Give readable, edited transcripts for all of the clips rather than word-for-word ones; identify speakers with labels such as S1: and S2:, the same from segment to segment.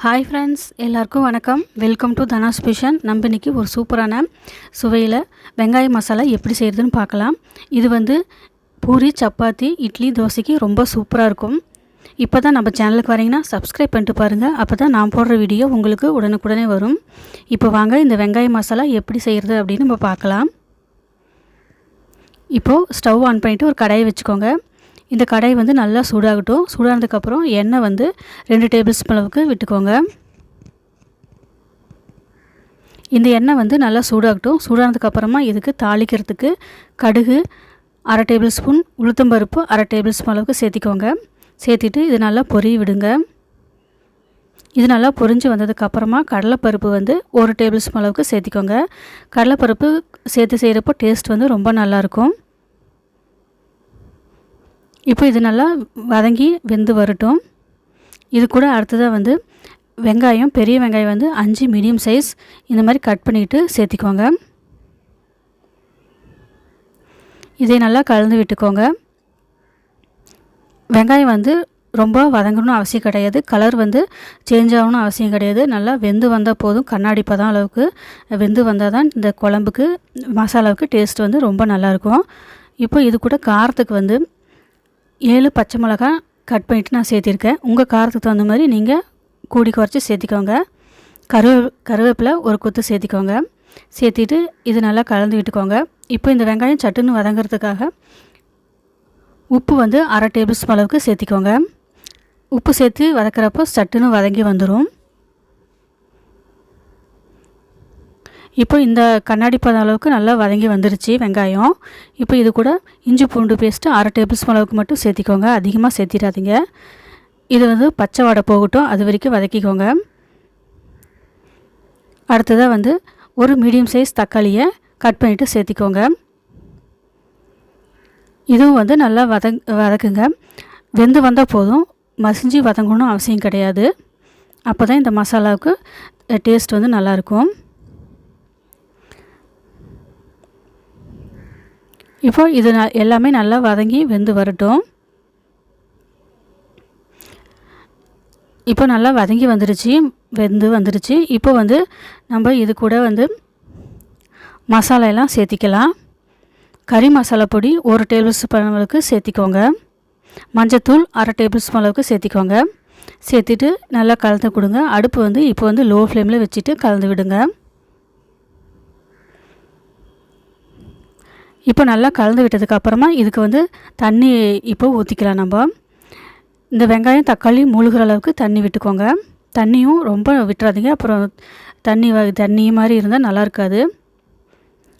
S1: Hi friends, எல்லாருக்கும் வணக்கம். Welcome to Dhana's kitchen. நம்ம இன்றைக்கி ஒரு சூப்பரான சுவையில் வெங்காய மசாலா எப்படி செய்கிறதுன்னு பார்க்கலாம். இது பூரி, சப்பாத்தி, இட்லி, தோசைக்கு ரொம்ப சூப்பராக இருக்கும். இப்போ தான் நம்ம சேனலுக்கு வரீங்கன்னா சப்ஸ்கிரைப் பண்ணிட்டு பாருங்கள். அப்போ தான் நான் போடுற வீடியோ உங்களுக்கு உடனுக்குடனே வரும். இப்போ வாங்க இந்த வெங்காய மசாலா எப்படி செய்கிறது அப்படின்னு நம்ம பார்க்கலாம். இப்போது ஸ்டவ் ஆன் பண்ணிவிட்டு ஒரு கடாயை வச்சுக்கோங்க. இந்த கடாய் நல்லா சூடாகட்டும். சூடானதுக்கப்புறம் எண்ணெய் 2 டேபிள் ஸ்பூன் அளவுக்கு விட்டுக்கோங்க. இந்த எண்ணெய் நல்லா சூடாகட்டும். சூடானதுக்கப்புறமா இதுக்கு தாளிக்கிறதுக்கு கடுகு 1/2 டேபிள் ஸ்பூன், உளுத்தம்பருப்பு 1/2 டேபிள் ஸ்பூன் அளவுக்கு சேர்த்திக்கோங்க. சேர்த்திட்டு இது நல்லா பொரிய விடுங்க. இது நல்லா பொரிஞ்சு வந்ததுக்கப்புறமா கடலைப்பருப்பு 1 டேபிள் ஸ்பூன் அளவுக்கு சேர்த்திக்கோங்க. கடலைப்பருப்பு சேர்த்து செய்கிறப்போ டேஸ்ட் ரொம்ப நல்லாயிருக்கும். இப்போ இது நல்லா வதங்கி வெந்து வரட்டும். இது கூட அடுத்ததாக வெங்காயம், பெரிய வெங்காயம் 5 மீடியம் சைஸ் இந்த மாதிரி கட் பண்ணிவிட்டு சேர்த்திக்கோங்க. இதை நல்லா கலந்து விட்டுக்கோங்க. வெங்காயம் ரொம்ப வதங்கணும்னு அவசியம் கிடையாது. கலர் சேஞ்ச் ஆகணும்னு அவசியம் கிடையாது. நல்லா வெந்து வந்தால் போதும். கண்ணாடி பதம் அளவுக்கு வெந்து வந்தால் தான் இந்த குழம்புக்கு, மசாலாவுக்கு டேஸ்ட் ரொம்ப நல்லாயிருக்கும். இப்போ இது கூட காரத்துக்கு 7 பச்சை மிளகா கட் பண்ணிவிட்டு நான் சேர்த்திருக்கேன். உங்கள் காரத்துக்கு தகுந்த மாதிரி நீங்கள் கூடி குறைச்சி சேர்த்திக்கோங்க. கருவேப்பிலை ஒரு கொத்து சேர்த்திக்கோங்க. சேர்த்திட்டு இது நல்லா கலந்து விட்டுக்கோங்க. இப்போ இந்த வெங்காயம் சட்டுன்னு வதங்கிறதுக்காக உப்பு 1/2 டேபிள் ஸ்பூன் அளவுக்கு சேர்த்திக்கோங்க. உப்பு சேர்த்து வதக்கிறப்போ சட்டுன்னு வதங்கி வந்துடும். இப்போ இந்த கண்ணாடி பதம் அளவுக்கு நல்லா வதங்கி வந்துருச்சு வெங்காயம். இப்போ இது கூட இஞ்சி பூண்டு பேஸ்ட்டு 1/2 டேபிள் ஸ்பூன் அளவுக்கு மட்டும் சேர்த்திக்கோங்க. அதிகமாக சேர்த்திடாதீங்க. இது பச்சை வாடை போகட்டும், அது வரைக்கும் வதக்கிக்கோங்க. அடுத்ததாக ஒரு மீடியம் சைஸ் தக்காளியை கட் பண்ணிவிட்டு சேர்த்திக்கோங்க. இதுவும் நல்லா வதக்குங்க. வெந்து வந்தால் போதும், மசிஞ்சு வதங்கணும்னு அவசியம் கிடையாது. அப்போ தான் இந்த மசாலாவுக்கு டேஸ்ட் நல்லாயிருக்கும். இப்போ இது எல்லாமே நல்லா வதங்கி வெந்து வரட்டும். இப்போ நல்லா வதங்கி வந்துருச்சு, வெந்து வந்துருச்சு. இப்போ நம்ம இது கூட மசாலா எல்லாம் சேர்த்திக்கலாம். கறி மசாலா பொடி 1 டேபிள் ஸ்பூன் அளவுக்கு சேர்த்திக்கோங்க. மஞ்சத்தூள் 1/2 டேபிள் ஸ்பூன் அளவுக்கு சேர்த்திக்கோங்க. சேர்த்துட்டு நல்லா கலந்து கொடுங்க. அடுப்பு இப்போ லோ ஃப்ளேமில் வச்சுட்டு கலந்து விடுங்க. இப்போ நல்லா கலந்து விட்டதுக்கப்புறமா இதுக்கு தண்ணி இப்போ ஊற்றிக்கலாம். நம்ம இந்த வெங்காயம், தக்காளி மூழ்கிற அளவுக்கு தண்ணி விட்டுக்கோங்க. தண்ணியும் ரொம்ப விட்டுறாதீங்க, அப்புறம் தண்ணி மாதிரி இருந்தால் நல்லா இருக்காது.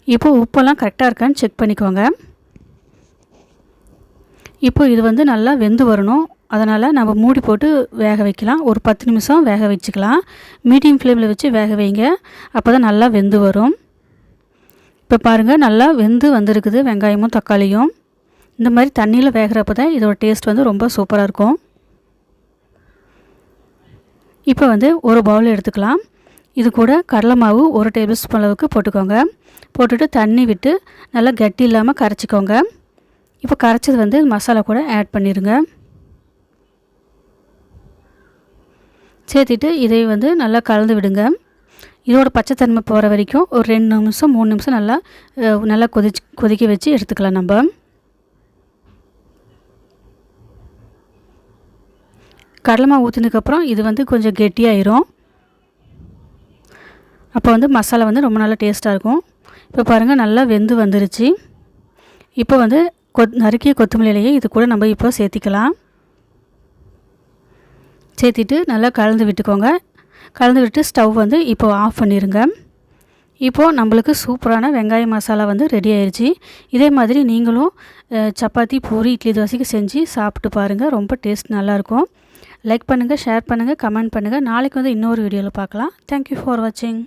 S1: இப்போ உப்பெல்லாம் கரெக்டாக இருக்கான்னு செக் பண்ணிக்கோங்க. இப்போ இது நல்லா வெந்து வரணும். அதனால் நம்ம மூடி போட்டு வேக வைக்கலாம். ஒரு 10 நிமிஷம் வேக வச்சுக்கலாம். மீடியம் ஃப்ளேமில் வச்சு வேக வைங்க. அப்போ தான் நல்லா வெந்து வரும். இப்போ பாருங்கள், நல்லா வெந்து வந்திருக்குது வெங்காயமும் தக்காளியும். இந்த மாதிரி தண்ணியில் வேகிறப்ப தான் இதோட டேஸ்ட் ரொம்ப சூப்பராக இருக்கும். இப்போ ஒரு பவுல் எடுத்துக்கலாம். இது கூட கடலை மாவு 1 டேபிள் ஸ்பூன் அளவுக்கு போட்டுக்கோங்க. போட்டுட்டு தண்ணி விட்டு நல்லா கட்டி இல்லாமல் கரைச்சிக்கோங்க. இப்போ கரைச்சது மசாலா கூட ஆட் பண்ணிடுங்க. சேர்த்திட்டு இதை நல்லா கலந்து விடுங்க. இதோட பச்சைத்தன்மை போகிற வரைக்கும் ஒரு 2 நிமிஷம் 3 நிமிஷம் நல்லா கொதிக்க வச்சு எடுத்துக்கலாம். நம்ம கடலை மாவு ஊற்றினதுக்கப்புறம் இது கொஞ்சம் கெட்டியாயிரும். அப்போ மசாலா ரொம்ப நல்லா டேஸ்ட்டாக இருக்கும். இப்போ பாருங்கள், நல்லா வெந்து வந்துருச்சு. இப்போ நறுக்கிய கொத்தமல்லியிலையே இது கூட நம்ம இப்போ சேர்த்திக்கலாம். சேர்த்திட்டு நல்லா கலந்து விட்டுக்கோங்க. கலந்து விட்டு ஸ்டவ் இப்போ ஆஃப் பண்ணிடுங்க. இப்போது நம்மளுக்கு சூப்பரான வெங்காய மசாலா ரெடி ஆயிடுச்சு. இதே மாதிரி நீங்களும் சப்பாத்தி, பூரி, இட்லி, தோசைக்கு செஞ்சு சாப்பிட்டு பாருங்கள். ரொம்ப டேஸ்ட் நல்லாயிருக்கும். லைக் பண்ணுங்கள், ஷேர் பண்ணுங்கள், கமெண்ட் பண்ணுங்கள். நாளைக்கு இன்னொரு வீடியோவில் பார்க்கலாம். தேங்க்யூ ஃபார் வாட்சிங்.